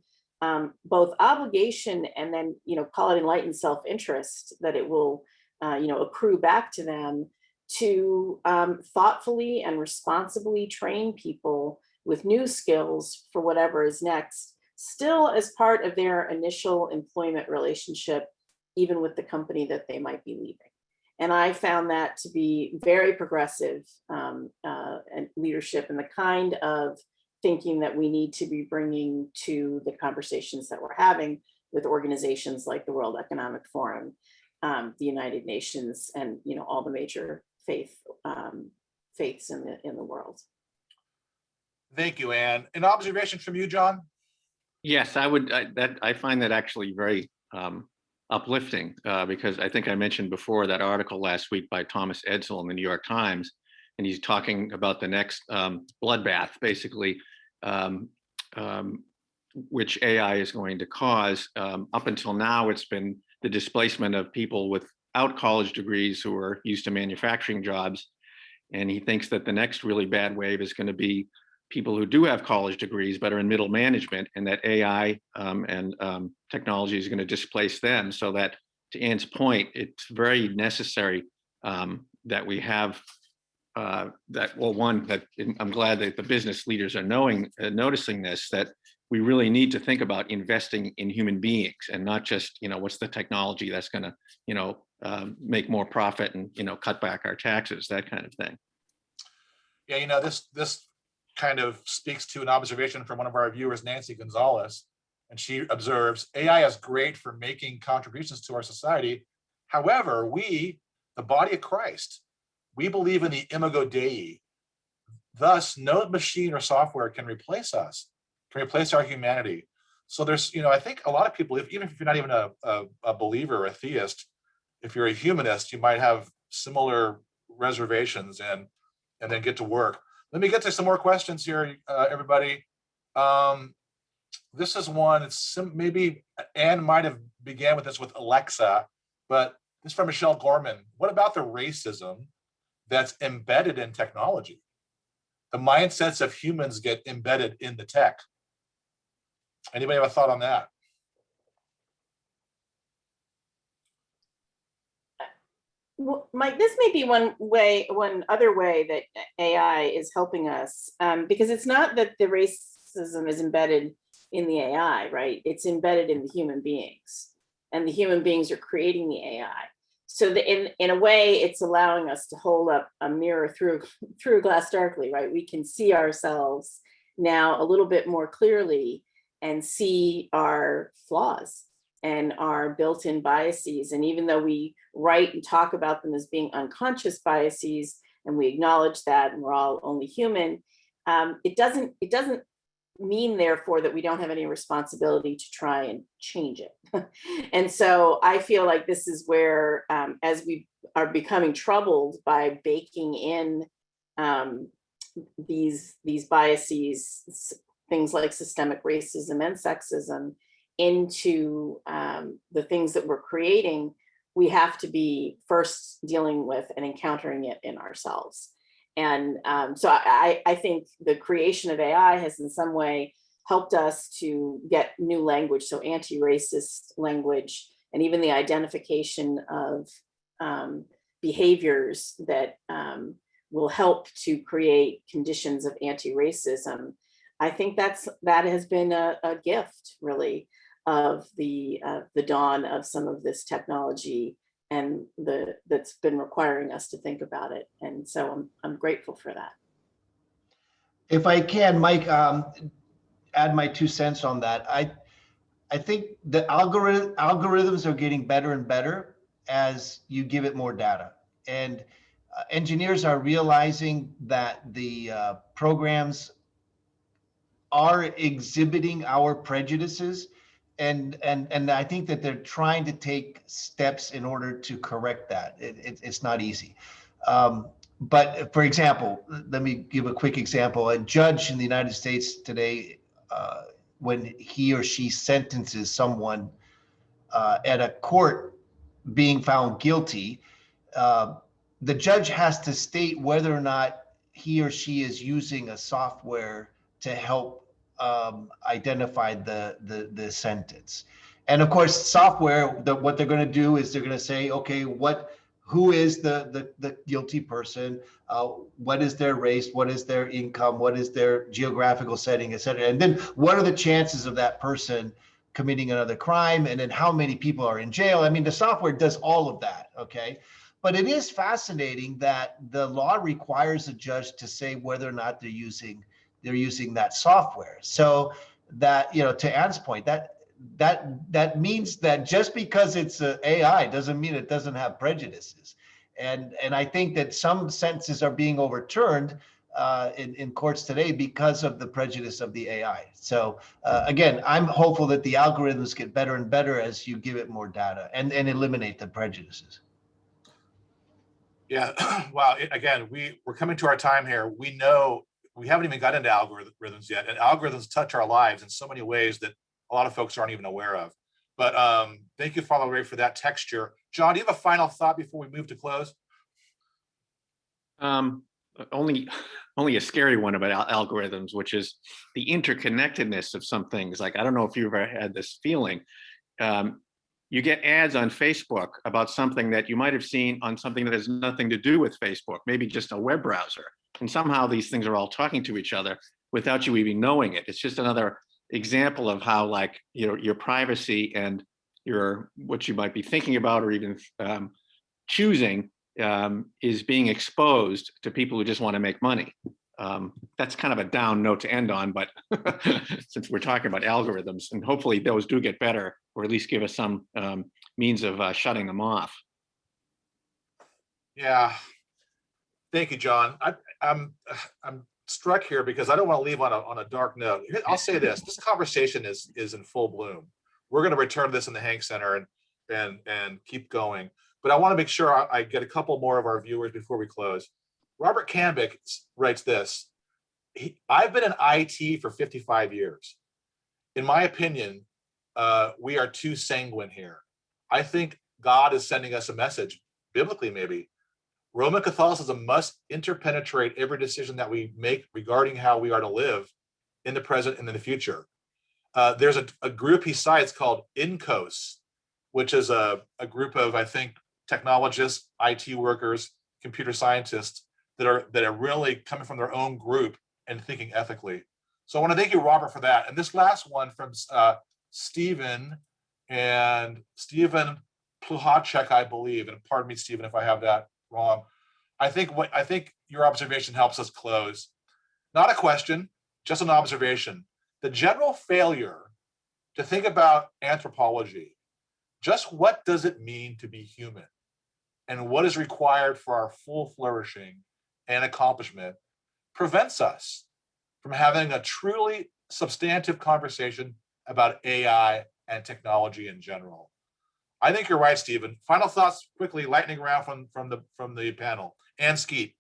both obligation and then, call it enlightened self-interest that it will, accrue back to them to thoughtfully and responsibly train people with new skills for whatever is next, still as part of their initial employment relationship, even with the company that they might be leaving. And I found that to be very progressive and leadership and the kind of thinking that we need to be bringing to the conversations that we're having with organizations like the World Economic Forum, the United Nations, and all the major faiths in the world. Thank you, Anne. An observation from you, John? Yes, I find that actually very uplifting because I think I mentioned before that article last week by Thomas Edsall in the New York Times, and he's talking about the next bloodbath, basically, which AI is going to cause. Up until now, it's been the displacement of people without college degrees who are used to manufacturing jobs. And he thinks that the next really bad wave is going to be people who do have college degrees but are in middle management, and that AI and technology is going to displace them. So that, to Anne's point, it's very necessary that we have that. Well, one, that I'm glad that the business leaders are noticing this, that we really need to think about investing in human beings and not just, what's the technology that's going to, make more profit and, cut back our taxes, that kind of thing. Yeah, this kind of speaks to an observation from one of our viewers, Nancy Gonzalez, and she observes, AI is great for making contributions to our society. However, we, the body of Christ, we believe in the imago Dei. Thus, no machine or software can replace us, can replace our humanity. So there's, I think a lot of people, even if you're not even a believer or a theist, if you're a humanist, you might have similar reservations and then get to work. Let me get to some more questions here, everybody. This is one, maybe Anne might have began with this with Alexa, but this is from Michelle Gorman. What about the racism that's embedded in technology? The mindsets of humans get embedded in the tech. Anybody have a thought on that? Well, Mike, this may be one other way that AI is helping us, because it's not that the racism is embedded in the AI, right? It's embedded in the human beings, and the human beings are creating the AI. So in a way, it's allowing us to hold up a mirror through glass darkly, right? We can see ourselves now a little bit more clearly and see our flaws and our built-in biases. And even though we write and talk about them as being unconscious biases, and we acknowledge that, and we're all only human, it doesn't mean, therefore, that we don't have any responsibility to try and change it. And so I feel like this is where, as we are becoming troubled by baking in these biases, things like systemic racism and sexism, into the things that we're creating, we have to be first dealing with and encountering it in ourselves. And so I think the creation of AI has in some way helped us to get new language, so anti-racist language, and even the identification of behaviors that will help to create conditions of anti-racism. I think that has been a gift, really, of the dawn of some of this technology, and that's been requiring us to think about it. And so I'm grateful for that. If I can, Mike, add my 2 cents on that. I think the algorithms are getting better and better as you give it more data. And engineers are realizing that the programs are exhibiting our prejudices. And I think that they're trying to take steps in order to correct that. It's not easy. But for example, let me give a quick example. A judge in the United States today, when he or she sentences someone at a court being found guilty, the judge has to state whether or not he or she is using a software to help identified the sentence. And of course, software, what they're going to do is they're going to say, okay, who is the guilty person? What is their race? What is their income? What is their geographical setting, et cetera? And then what are the chances of that person committing another crime? And then how many people are in jail? I mean, the software does all of that, okay? But it is fascinating that the law requires a judge to say whether or not they're using that software. So that, to Ann's point, that means that just because it's a AI doesn't mean it doesn't have prejudices. And I think that some sentences are being overturned in courts today because of the prejudice of the AI. So again, I'm hopeful that the algorithms get better and better as you give it more data and eliminate the prejudices. Yeah, wow. Again, we're coming to our time here. We know we haven't even got into algorithms yet, and algorithms touch our lives in so many ways that a lot of folks aren't even aware of. But thank you, Father Larrey, for that texture. John, do you have a final thought before we move to close? Only a scary one about algorithms, which is the interconnectedness of some things. Like, I don't know if you've ever had this feeling. You get ads on Facebook about something that you might have seen on something that has nothing to do with Facebook, maybe just a web browser. And somehow these things are all talking to each other without you even knowing it. It's just another example of how, like, your privacy and what you might be thinking about or even choosing is being exposed to people who just want to make money. That's kind of a down note to end on, but since we're talking about algorithms, and hopefully those do get better, or at least give us some means of shutting them off. Yeah, thank you, John. I'm struck here because I don't want to leave on a dark note. I'll say this: this conversation is in full bloom. We're going to return to this in the Hank Center and keep going. But I want to make sure I get a couple more of our viewers before we close. Robert Cambick writes this: I've been in IT for 55 years. In my opinion, we are too sanguine here. I think God is sending us a message, biblically maybe. Roman Catholicism must interpenetrate every decision that we make regarding how we are to live in the present and in the future. There's a group he cites called INCOS, which is a group of, I think, technologists, IT workers, computer scientists that are really coming from their own group and thinking ethically. So I want to thank you, Robert, for that. And this last one from Stephen Pluhacek, I believe, and pardon me, Stephen, if I have that wrong. I think your observation helps us close. Not a question, just an observation. The general failure to think about anthropology, just what does it mean to be human, and what is required for our full flourishing and accomplishment, prevents us from having a truly substantive conversation about AI and technology in general. I think you're right, Stephen. Final thoughts quickly, lightning round from the panel. And Skeet.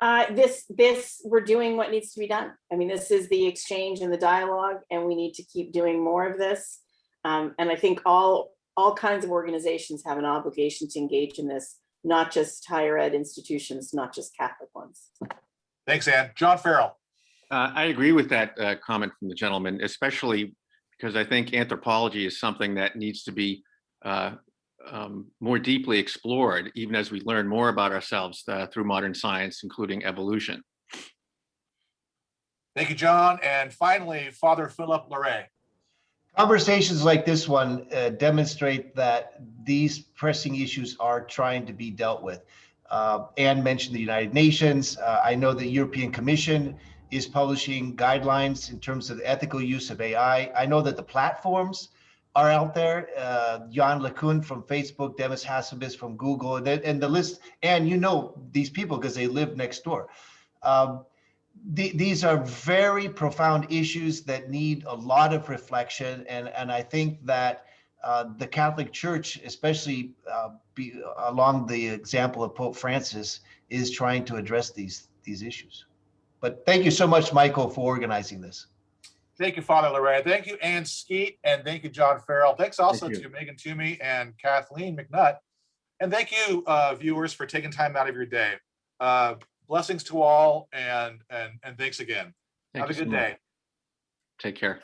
We're doing what needs to be done. I mean, this is the exchange and the dialogue, and we need to keep doing more of this. And I think all kinds of organizations have an obligation to engage in this, not just higher ed institutions, not just Catholic ones. Thanks, Ann. John Farrell. I agree with that comment from the gentleman, especially because I think anthropology is something that needs to be more deeply explored, even as we learn more about ourselves through modern science, including evolution. Thank you, John. And finally, Father Philip Larae. Conversations like this one demonstrate that these pressing issues are trying to be dealt with. Anne mentioned the United Nations. I know the European Commission is publishing guidelines in terms of the ethical use of AI. I know that the platforms are out there. Jan LeCun from Facebook, Demis Hassabis from Google, and the list. And you know these people because they live next door. These are very profound issues that need a lot of reflection, and I think that the Catholic Church, especially along the example of Pope Francis, is trying to address these issues. But thank you so much, Michael, for organizing this. Thank you, Father Larae. Thank you, Ann Skeet, and thank you, John Farrell. Thanks also to Megan Toomey and Kathleen McNutt. And thank you, viewers, for taking time out of your day. Blessings to all, and thanks again. Thank Have a you so good much. day. Take care.